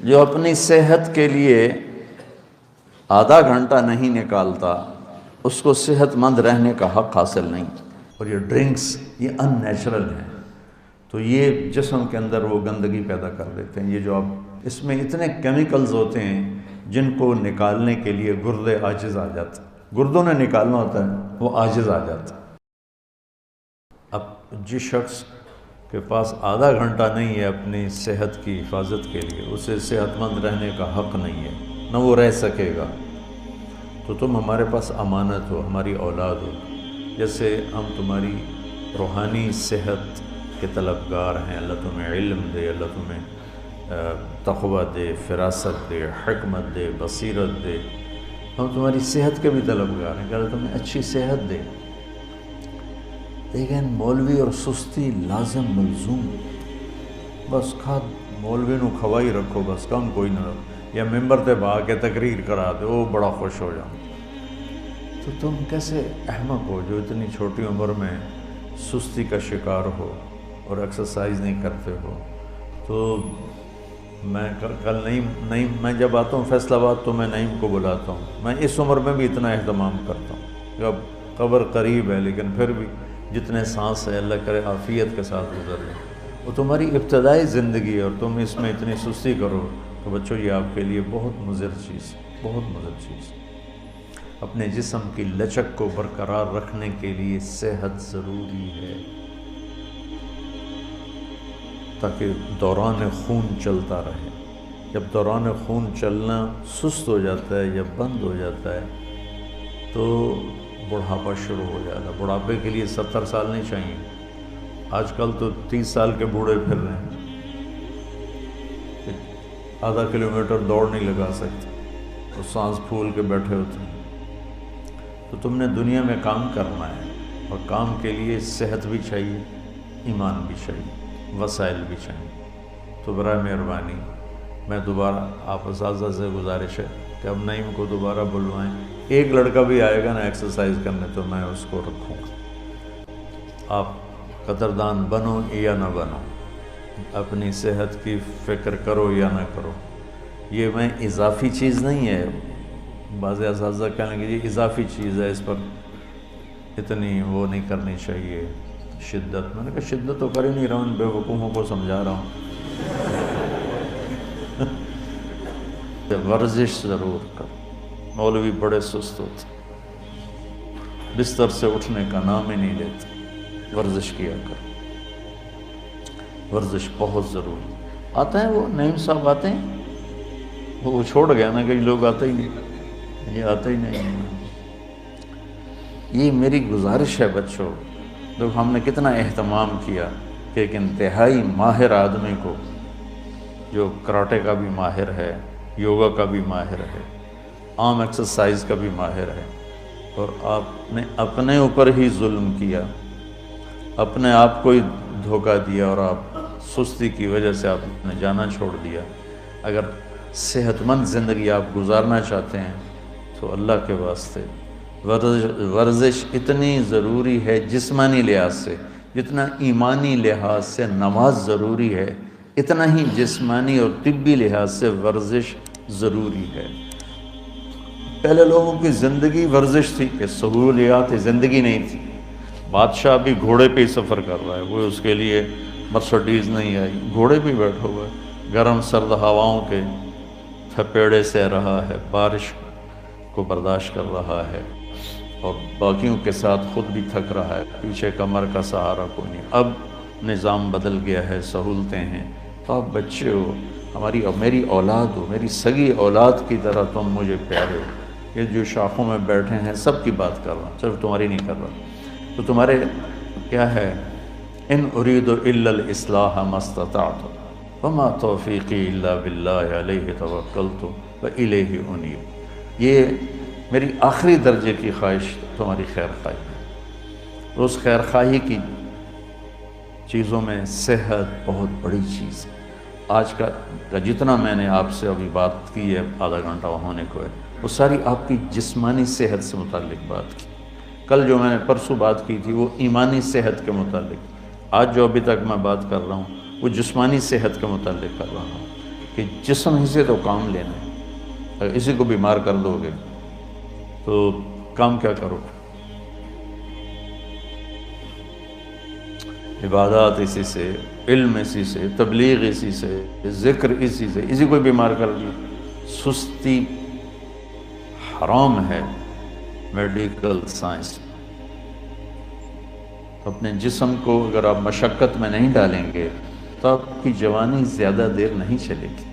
جو اپنی صحت کے لیے آدھا گھنٹہ نہیں نکالتا اس کو صحت مند رہنے کا حق حاصل نہیں۔ اور یہ ڈرنکس یہ ان نیچرل ہیں، تو یہ جسم کے اندر وہ گندگی پیدا کر دیتے ہیں۔ یہ جو آپ اس میں اتنے کیمیکلز ہوتے ہیں جن کو نکالنے کے لیے گردے عاجز آ جاتے ہیں، گردوں نے نکالنا ہوتا ہے وہ عاجز آ جاتا ہے۔ اب جس شخص کے پاس آدھا گھنٹہ نہیں ہے اپنی صحت کی حفاظت کے لیے، اسے صحت مند رہنے کا حق نہیں ہے، نہ وہ رہ سکے گا۔ تو تم ہمارے پاس امانت ہو، ہماری اولاد ہو، جیسے ہم تمہاری روحانی صحت کے طلبگار ہیں۔ اللہ تمہیں علم دے، اللہ تمہیں تقوی دے، فراست دے، حکمت دے، بصیرت دے۔ ہم تمہاری صحت کے بھی طلبگار ہیں کہ اللہ تمہیں اچھی صحت دے۔ لیکن مولوی اور سستی لازم ملزوم، بس مولوی نو کھوائی رکھو، بس کم کوئی نہ رکھو، یا ممبر تے با کے تقریر کرا دے، وہ بڑا خوش ہو جاؤں۔ تو تم کیسے احمق ہو جو اتنی چھوٹی عمر میں سستی کا شکار ہو اور ایکسرسائز نہیں کرتے ہو۔ تو میں کل نعیم میں جب آتا ہوں فیصل آباد تو میں نعیم کو بلاتا ہوں، میں اس عمر میں بھی اتنا اہتمام کرتا ہوں کہ اب قبر قریب ہے لیکن پھر بھی جتنے سانس ہے اللہ کرے عافیت کے ساتھ گزر لیں۔ وہ تمہاری ابتدائی زندگی ہے اور تم اس میں اتنی سستی کرو تو بچوں یہ آپ کے لیے بہت مضر چیز، بہت مضر چیز۔ اپنے جسم کی لچک کو برقرار رکھنے کے لیے صحت ضروری ہے تاکہ دوران خون چلتا رہے۔ جب دوران خون چلنا سست ہو جاتا ہے یا بند ہو جاتا ہے تو بڑھاپا شروع ہو جاتا ہے۔ بڑھاپے کے لیے 70 سال نہیں چاہیے، آج کل تو 30 سال کے بوڑھے پھر رہے ہیں، آدھا کلومیٹر دوڑ نہیں لگا سکتے، تو سانس پھول کے بیٹھے ہوتے ہیں۔ تو تم نے دنیا میں کام کرنا ہے اور کام کے لیے صحت بھی چاہیے، ایمان بھی چاہیے، وسائل بھی چاہیے۔ تو برائے مہربانی میں دوبارہ آپ اساتذہ سے گزارش ہے کہ اب نعیم کو دوبارہ بلوائیں، ایک لڑکا بھی آئے گا نا ایکسرسائز کرنے تو میں اس کو رکھوں گا۔ آپ قدردان بنو یا نہ بنو، اپنی صحت کی فکر کرو یا نہ کرو، یہ میں اضافی چیز نہیں ہے۔ بعض اساتذہ کہنے کہ یہ اضافی چیز ہے، اس پر اتنی وہ نہیں کرنی چاہیے شدت۔ میں نے کہا شدت تو کر ہی نہیں رہا ہوں، ان بے وقوفوں کو سمجھا رہا ہوں۔ ورزش ضرور کر، مولوی بڑے سست ہوتے، بستر سے اٹھنے کا نام ہی نہیں لیتے، ورزش کیا کر، ورزش بہت ضروری۔ آتے ہیں وہ نعیم صاحب آتے ہیں، وہ چھوڑ گیا نا، کئی لوگ آتے ہی نہیں، یہ آتے ہی نہیں۔ یہ میری گزارش ہے بچوں، دیکھو ہم نے کتنا اہتمام کیا کہ ایک انتہائی ماہر آدمی کو، جو کراٹے کا بھی ماہر ہے، یوگا کا بھی ماہر ہے، عام ایکسرسائز کا بھی ماہر ہے، اور آپ نے اپنے اوپر ہی ظلم کیا، اپنے آپ کو ہی دھوکہ دیا، اور آپ سستی کی وجہ سے آپ نے جانا چھوڑ دیا۔ اگر صحت مند زندگی آپ گزارنا چاہتے ہیں تو اللہ کے واسطے ورزش اتنی ضروری ہے جسمانی لحاظ سے، جتنا ایمانی لحاظ سے نماز ضروری ہے، اتنا ہی جسمانی اور طبی لحاظ سے ورزش ضروری ہے۔ پہلے لوگوں کی زندگی ورزش تھی کہ سہولیات زندگی نہیں تھی۔ بادشاہ بھی گھوڑے پہ ہی سفر کر رہا ہے، وہ اس کے لیے مرسڈیز نہیں آئی، گھوڑے پہ بیٹھا ہوا ہے، گرم سرد ہواؤں کے تھپیڑے سہ رہا ہے، بارش کو برداشت کر رہا ہے، اور باقیوں کے ساتھ خود بھی تھک رہا ہے، پیچھے کمر کا سہارا کوئی نہیں۔ اب نظام بدل گیا ہے، سہولتیں ہیں، تو آپ بچے ہو، ہماری اور میری اولاد ہو، میری سگی اولاد کی طرح تم مجھے پیارے ہو۔ یہ جو شاخوں میں بیٹھے ہیں سب کی بات کر رہا ہوں، صرف تمہاری نہیں کر رہا۔ تو تمہارے کیا ہے، ان اريد الا الاصلاح ما استطعت وما توفیقی الا باللہ علیہ توکلت والیہ انیب۔ یہ میری آخری درجے کی خواہش تمہاری خیر خواہی ہے۔ اس خیر خواہی کی چیزوں میں صحت بہت بڑی چیز ہے۔ آج کا جتنا میں نے آپ سے ابھی بات کی ہے، آدھا گھنٹہ ہونے کو ہے، وہ ساری آپ کی جسمانی صحت سے متعلق بات کی۔ کل جو میں نے پرسوں بات کی تھی وہ ایمانی صحت کے متعلق، آج جو ابھی تک میں بات کر رہا ہوں وہ جسمانی صحت کے متعلق کر رہا ہوں۔ کہ جسم ہی سے تو کام لینا ہے. اگر اسی کو بیمار کر دو گے تو کام کیا کرو؟ عبادات اسی سے، علم اسی سے، تبلیغ اسی سے، ذکر اسی سے، اسی کو بیمار کر دیا. سستی حرام ہے میڈیکل سائنس. اپنے جسم کو اگر آپ مشقت میں نہیں ڈالیں گے تو آپ کی جوانی زیادہ دیر نہیں چلے گی.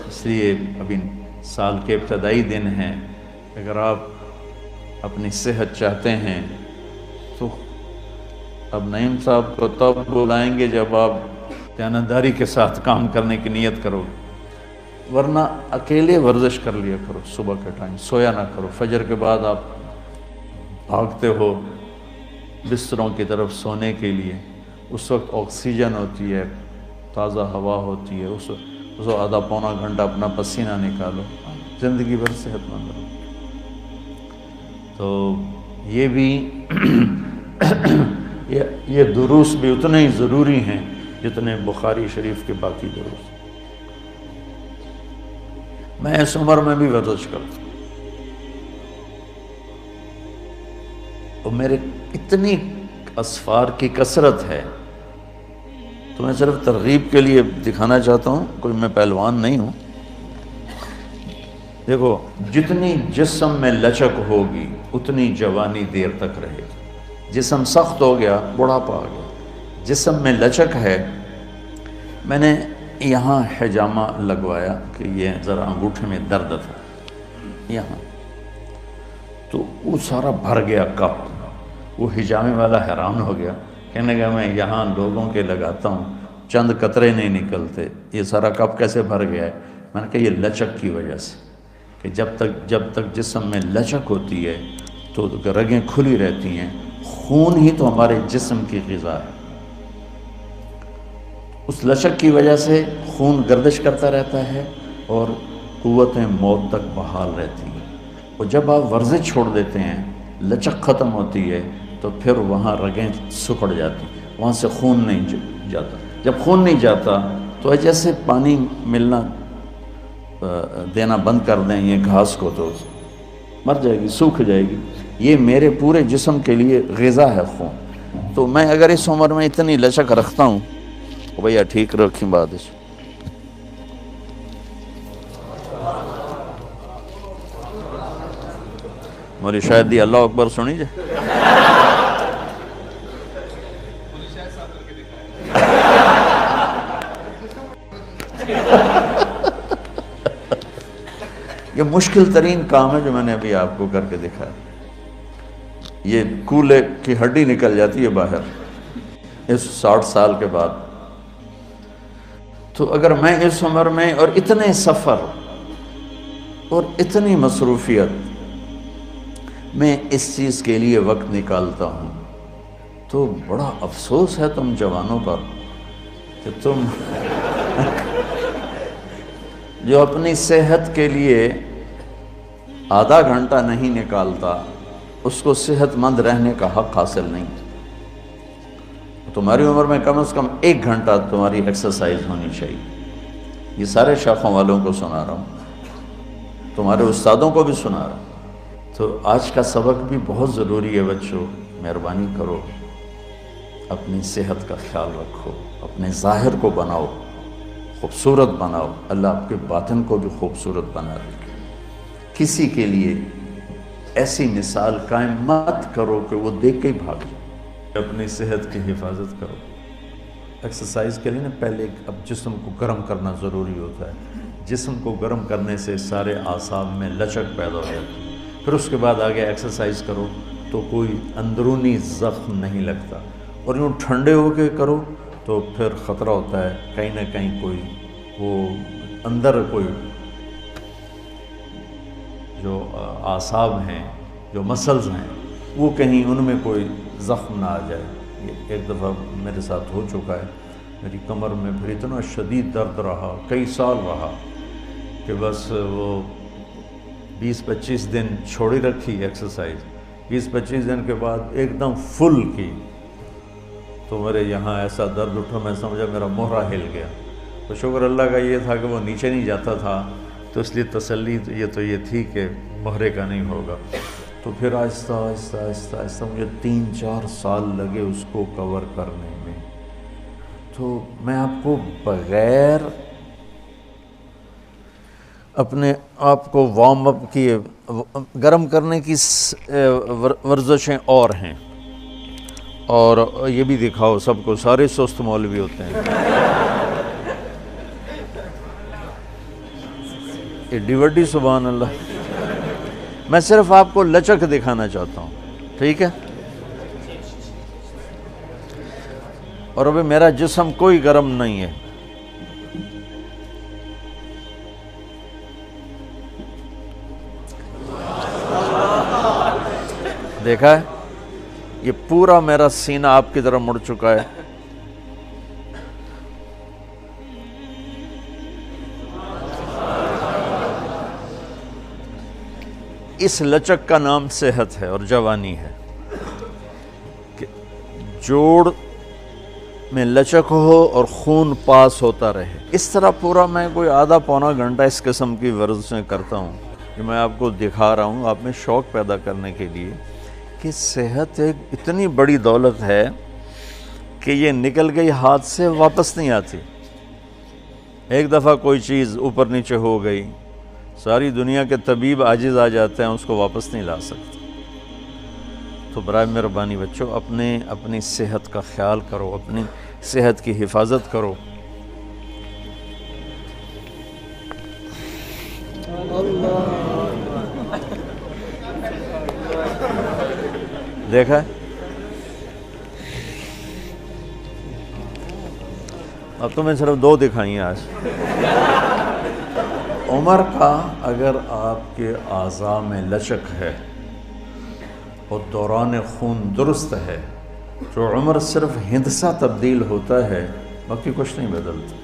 اس لیے ابھی سال کے ابتدائی دن ہیں، اگر آپ اپنی صحت چاہتے ہیں تو اب نعیم صاحب کو تب بلائیں گے جب آپ دیانتداری کے ساتھ کام کرنے کی نیت کرو، ورنہ اکیلے ورزش کر لیا کرو. صبح کے ٹائم سویا نہ کرو. فجر کے بعد آپ بھاگتے ہو بستروں کی طرف سونے کے لیے، اس وقت آکسیجن ہوتی ہے، تازہ ہوا ہوتی ہے، اس وقت آدھا پونا گھنٹہ اپنا پسینہ نکالو، زندگی بھر صحت مند رہو. تو یہ بھی یہ دروس بھی اتنے ہی ضروری ہیں جتنے بخاری شریف کے باقی دروس. میں اس عمر میں بھی ورزش کرتا ہوں، اور میرے اتنی اسفار کی کثرت ہے. تو میں صرف ترغیب کے لیے دکھانا چاہتا ہوں، کوئی میں پہلوان نہیں ہوں. دیکھو، جتنی جسم میں لچک ہوگی اتنی جوانی دیر تک رہے گی. جسم سخت ہو گیا بڑھاپا آ گیا. جسم میں لچک ہے. میں نے یہاں حجامہ لگوایا کہ یہ ذرا انگوٹھے میں درد تھا یہاں، تو وہ سارا بھر گیا کپ. وہ حجامے والا حیران ہو گیا، کہنے لگا میں یہاں لوگوں کے لگاتا ہوں چند قطرے نہیں نکلتے، یہ سارا کپ کیسے بھر گیا ہے؟ میں نے کہا یہ لچک کی وجہ سے، کہ جب تک جسم میں لچک ہوتی ہے تو رگیں کھلی رہتی ہیں. خون ہی تو ہمارے جسم کی غذا ہے. اس لچک کی وجہ سے خون گردش کرتا رہتا ہے اور قوتیں موت تک بحال رہتی ہیں. اور جب آپ ورزش چھوڑ دیتے ہیں، لچک ختم ہوتی ہے، تو پھر وہاں رگیں سکڑ جاتی ہیں، وہاں سے خون نہیں جاتا. جب خون نہیں جاتا تو جیسے پانی ملنا دینا بند کر دیں یہ گھاس کو تو مر جائے گی، سوکھ جائے گی. یہ میرے پورے جسم کے لیے غذا ہے خون. تو میں اگر اس عمر میں اتنی لچک رکھتا ہوں تو بھیا ٹھیک رکھیں بات. اس مولی شاید دی اللہ اکبر سنی جائے. یہ مشکل ترین کام ہے جو میں نے ابھی آپ کو کر کے دکھایا. یہ کولے کی ہڈی نکل جاتی ہے باہر اس 60 سال کے بعد. تو اگر میں اس عمر میں اور اتنے سفر اور اتنی مصروفیت میں اس چیز کے لیے وقت نکالتا ہوں تو بڑا افسوس ہے تم جوانوں پر کہ تم جو اپنی صحت کے لیے آدھا گھنٹہ نہیں نکالتا اس کو صحت مند رہنے کا حق حاصل نہیں. تمہاری عمر میں کم از کم 1 گھنٹہ تمہاری ایکسرسائز ہونی چاہیے. یہ سارے شاخوں والوں کو سنا رہا ہوں، تمہارے استادوں کو بھی سنا رہا ہوں. تو آج کا سبق بھی بہت ضروری ہے بچوں. مہربانی کرو، اپنی صحت کا خیال رکھو، اپنے ظاہر کو بناؤ، خوبصورت بناؤ. اللہ آپ کے باطن کو بھی خوبصورت بنا رکھے. کسی کے لیے ایسی مثال قائم مت کرو کہ وہ دیکھ کے ہی بھاگ جائے. اپنی صحت کی حفاظت کرو. ایکسرسائز کے لیے نا پہلے اب جسم کو گرم کرنا ضروری ہوتا ہے. جسم کو گرم کرنے سے سارے اعصاب میں لچک پیدا ہو جاتی ہے. پھر اس کے بعد آگے ایکسرسائز کرو تو کوئی اندرونی زخم نہیں لگتا. اور یوں ٹھنڈے ہو کے کرو تو پھر خطرہ ہوتا ہے کہیں نہ کہیں کوئی وہ اندر کوئی جو اعصاب ہیں، جو مسلز ہیں، وہ کہیں ان میں کوئی زخم نہ آ جائے. یہ ایک دفعہ میرے ساتھ ہو چکا ہے. میری کمر میں پھر اتنا شدید درد رہا، کئی سال رہا، کہ بس وہ 20-25 دن چھوڑی رکھی ایکسرسائز. 20-25 دن کے بعد ایک دم فل کی تو میرے یہاں ایسا درد اٹھا، میں سمجھا میرا مہرہ ہل گیا. تو شکر اللہ کا یہ تھا کہ وہ نیچے نہیں جاتا تھا، تو اس لیے تسلی یہ تھی کہ مہرے کا نہیں ہوگا۔ تو پھر آہستہ آہستہ آہستہ آہستہ مجھے 3-4 سال لگے اس کو کور کرنے میں۔ تو میں آپ کو بغیر اپنے آپ کو وارم اپ کیے، گرم کرنے کی ورزشیں اور ہیں، اور یہ بھی دکھاؤ سب کو، سارے سست مولوی ہوتے ہیں۔ ایڈی وڈی سبحان اللہ۔ میں صرف آپ کو لچک دکھانا چاہتا ہوں، ٹھیک ہے؟ اور ابھی میرا جسم کوئی گرم نہیں ہے۔ دیکھا ہے؟ یہ پورا میرا سینہ آپ کی طرف مڑ چکا ہے۔ اس لچک کا نام صحت ہے اور جوانی ہے، کہ جوڑ میں لچک ہو اور خون پاس ہوتا رہے۔ اس طرح پورا میں کوئی آدھا پونا گھنٹہ اس قسم کی ورزشیں کرتا ہوں کہ میں آپ کو دکھا رہا ہوں، آپ میں شوق پیدا کرنے کے لیے کہ صحت ایک اتنی بڑی دولت ہے کہ یہ نکل گئی ہاتھ سے واپس نہیں آتی۔ ایک دفعہ کوئی چیز اوپر نیچے ہو گئی، ساری دنیا کے طبیب عاجز آ جاتے ہیں، اس کو واپس نہیں لا سکتے۔ تو برائے مہربانی بچوں، اپنی صحت کا خیال کرو، اپنی صحت کی حفاظت کرو۔ دیکھا ہے؟ اب تو میں صرف 2 دکھائیں آج۔ عمر کا اگر آپ کے اعضاء میں لچک ہے اور دوران خون درست ہے تو عمر صرف ہندسہ تبدیل ہوتا ہے، باقی کچھ نہیں بدلتا۔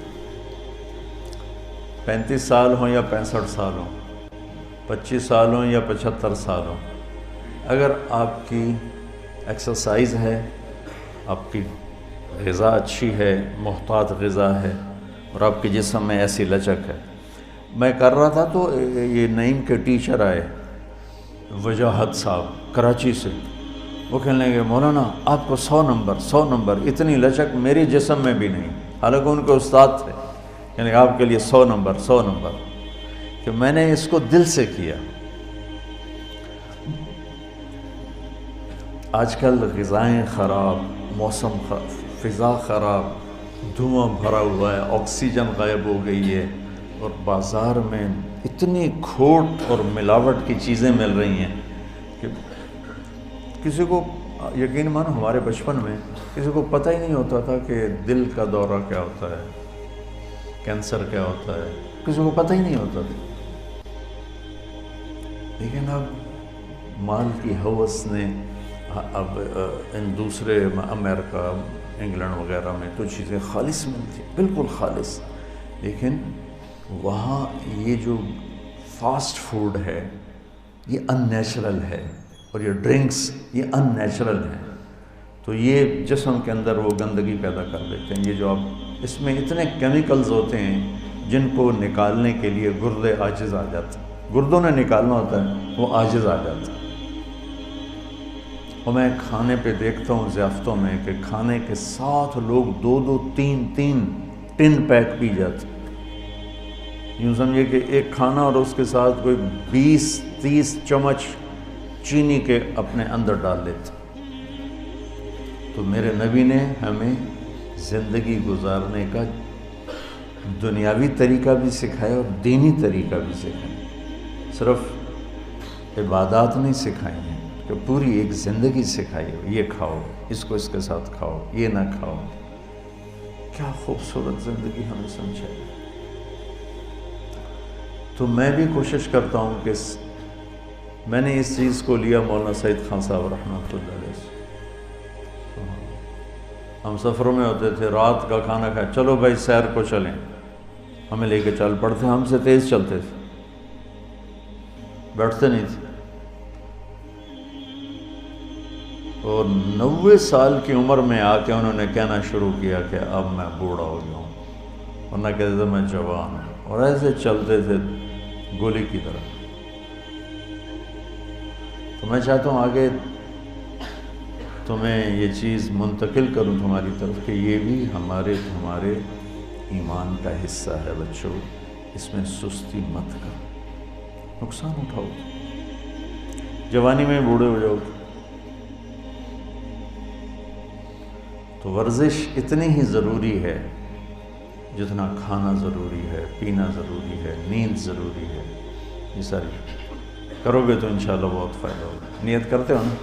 35 سال ہوں یا 65 سال ہوں، 25 سال ہوں یا 75 سال ہوں، اگر آپ کی ایکسرسائز ہے، آپ کی غذا اچھی ہے، محتاط غذا ہے، اور آپ کے جسم میں ایسی لچک ہے۔ میں کر رہا تھا تو یہ نعیم کے ٹیچر آئے، وجاہت صاحب کراچی سے، وہ کہنے لگے مولانا آپ کو 100 نمبر، اتنی لچک میری جسم میں بھی نہیں، حالانکہ ان کے استاد تھے، یعنی آپ کے لیے 100 نمبر، کہ میں نے اس کو دل سے کیا۔ آج کل غذائیں خراب، موسم فضا خراب، دھواں بھرا ہوا ہے، آکسیجن غائب ہو گئی ہے، اور بازار میں اتنی کھوٹ اور ملاوٹ کی چیزیں مل رہی ہیں کہ کسی کو یقین مانو ہمارے بچپن میں کسی کو پتہ ہی نہیں ہوتا تھا کہ دل کا دورہ کیا ہوتا ہے، کینسر کیا ہوتا ہے، کسی کو پتہ ہی نہیں ہوتا تھا۔ لیکن اب مال کی ہوس نے اب ان دوسرے امریکہ، انگلینڈ وغیرہ میں تو چیزیں خالص ملتی، بالکل خالص، لیکن وہاں یہ جو فاسٹ فوڈ ہے یہ ان نیچرل ہے، اور یہ ڈرنکس یہ ان نیچرل ہیں، تو یہ جسم کے اندر وہ گندگی پیدا کر دیتے ہیں۔ یہ جو اب اس میں اتنے کیمیکلز ہوتے ہیں جن کو نکالنے کے لیے گردے عاجز آ جاتے ہیں، گردوں نے نکالنا ہوتا ہے، وہ عاجز آ جاتا ہے۔ اور میں کھانے پہ دیکھتا ہوں ضیافتوں میں کہ کھانے کے ساتھ لوگ 2-2 3-3 ٹن پیک پی جاتے ہیں۔ یوں سمجھے کہ ایک کھانا اور اس کے ساتھ کوئی 20-30 چمچ چینی کے اپنے اندر ڈال لیتے۔ تو میرے نبی نے ہمیں زندگی گزارنے کا دنیاوی طریقہ بھی سکھایا اور دینی طریقہ بھی سکھایا، صرف عبادات نہیں سکھائی ہیں، کہ پوری ایک زندگی سکھائی ہو، یہ کھاؤ، اس کو اس کے ساتھ کھاؤ، یہ نہ کھاؤ۔ کیا خوبصورت زندگی ہمیں سمجھائی۔ تو میں بھی کوشش کرتا ہوں کہ میں نے اس چیز کو لیا مولانا سعید خان صاحب رحمۃ اللہ علیہ سے۔ ہم سفروں میں ہوتے تھے، رات کا کھانا کھائے، چلو بھائی سیر کو چلیں، ہمیں لے کے چل پڑتے، ہم سے تیز چلتے تھے، بیٹھتے نہیں تھے۔ اور 90 سال کی عمر میں آ کے انہوں نے کہنا شروع کیا کہ اب میں بوڑھا ہو گیا ہوں، ورنہ کہتے تھے میں جوان ہوں، اور ایسے چلتے تھے گولی کی طرح۔ تو میں چاہتا ہوں آگے تمہیں یہ چیز منتقل کروں تمہاری طرف کہ یہ بھی ہمارے ایمان کا حصہ ہے بچوں، اس میں سستی مت کرو، نقصان اٹھاؤ، جوانی میں بوڑھے ہو جاؤ تو ورزش اتنی ہی ضروری ہے جتنا کھانا ضروری ہے، پینا ضروری ہے، نیند ضروری ہے۔ یہ ساری کرو گے تو انشاءاللہ بہت فائدہ ہوگا۔ نیت کرتے ہو نا؟